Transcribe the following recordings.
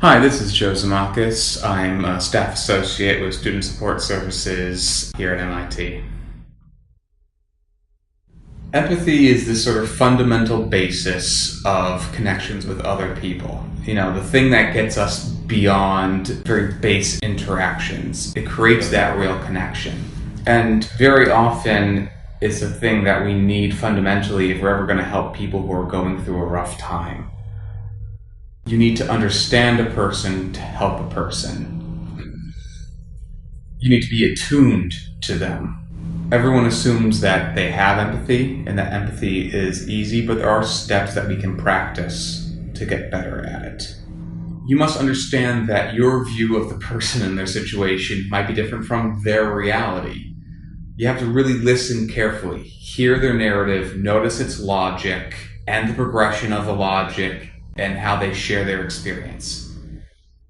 Hi, this is Joe Zamakis. I'm a staff associate with Student Support Services here at MIT. Empathy is this sort of fundamental basis of connections with other people. The thing that gets us beyond very base interactions. It creates that real connection. And very often, it's a thing that we need fundamentally if we're ever going to help people who are going through a rough time. You need to understand a person to help a person. You need to be attuned to them. Everyone assumes that they have empathy and that empathy is easy, but there are steps that we can practice to get better at it. You must understand that your view of the person and their situation might be different from their reality. You have to really listen carefully, hear their narrative, notice its logic and the progression of the logic, and how they share their experience.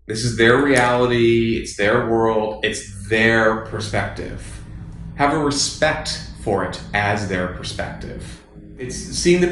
This is their reality, it's their world, it's their perspective. Have a respect for it as their perspective. Seeing the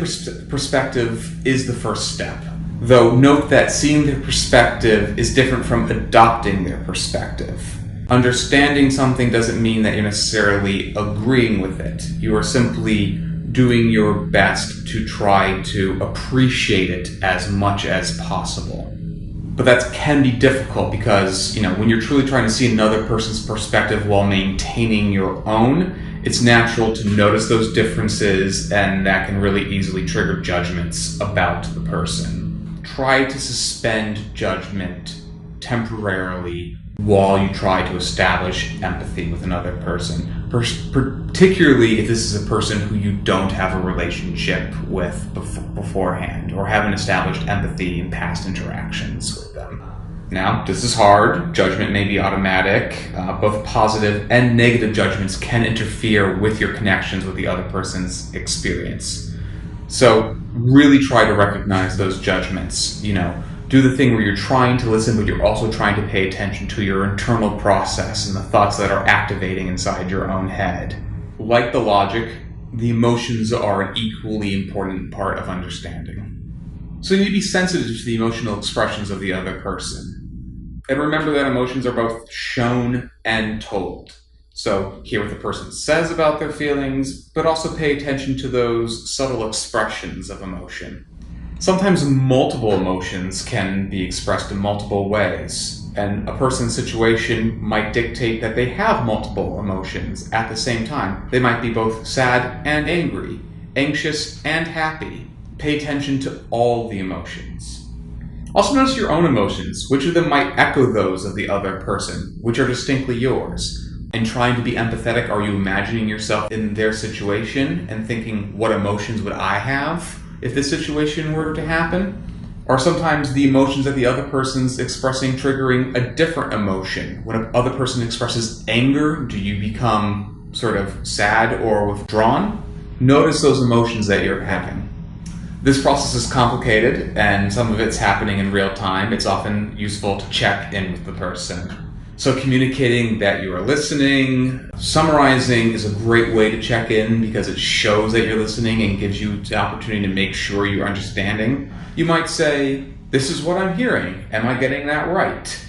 perspective is the first step. Though note that seeing their perspective is different from adopting their perspective. Understanding something doesn't mean that you're necessarily agreeing with it. You are simply doing your best to try to appreciate it as much as possible. But that can be difficult because, when you're truly trying to see another person's perspective while maintaining your own, it's natural to notice those differences, and that can really easily trigger judgments about the person. Try to suspend judgment temporarily while you try to establish empathy with another person, particularly if this is a person who you don't have a relationship with beforehand or haven't established empathy in past interactions with them. Now, this is hard. Judgment may be automatic. Both positive and negative judgments can interfere with your connections with the other person's experience. So really try to recognize those judgments. Do the thing where you're trying to listen, but you're also trying to pay attention to your internal process and the thoughts that are activating inside your own head. Like the logic, the emotions are an equally important part of understanding. So you need to be sensitive to the emotional expressions of the other person. And remember that emotions are both shown and told. So hear what the person says about their feelings, but also pay attention to those subtle expressions of emotion. Sometimes multiple emotions can be expressed in multiple ways, and a person's situation might dictate that they have multiple emotions at the same time. They might be both sad and angry, anxious and happy. Pay attention to all the emotions. Also notice your own emotions. Which of them might echo those of the other person? Which are distinctly yours? In trying to be empathetic, are you imagining yourself in their situation and thinking, what emotions would I have if this situation were to happen? Or sometimes the emotions that the other person's expressing triggering a different emotion. When the other person expresses anger, do you become sort of sad or withdrawn? Notice those emotions that you're having. This process is complicated, and some of it's happening in real time. It's often useful to check in with the person. So communicating that you are listening, summarizing is a great way to check in because it shows that you're listening and gives you the opportunity to make sure you're understanding. You might say, this is what I'm hearing. Am I getting that right?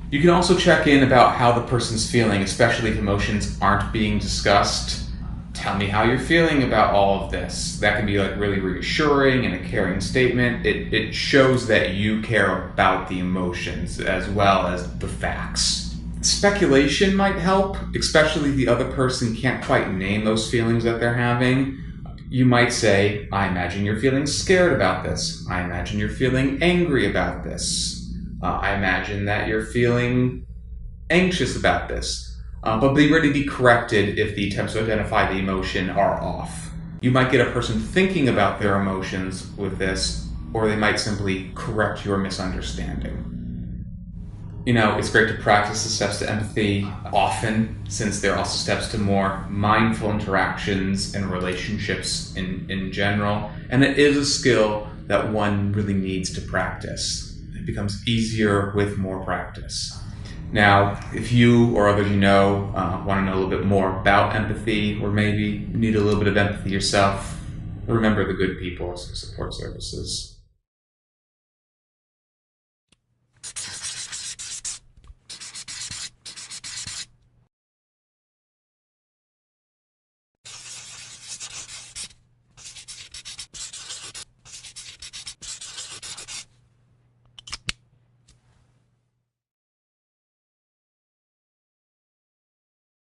You can also check in about how the person's feeling, especially if emotions aren't being discussed. Tell me how you're feeling about all of this. That can be really reassuring and a caring statement. It shows that you care about the emotions as well as the facts. Speculation might help, especially if the other person can't quite name those feelings that they're having. You might say, I imagine you're feeling scared about this. I imagine you're feeling angry about this. I imagine that you're feeling anxious about this. But be ready to be corrected if the attempts to identify the emotion are off. You might get a person thinking about their emotions with this, or they might simply correct your misunderstanding. It's great to practice the steps to empathy often, since they're also steps to more mindful interactions and relationships in general. And it is a skill that one really needs to practice. It becomes easier with more practice. Now, if you or others want to know a little bit more about empathy, or maybe need a little bit of empathy yourself, remember the good people at support services.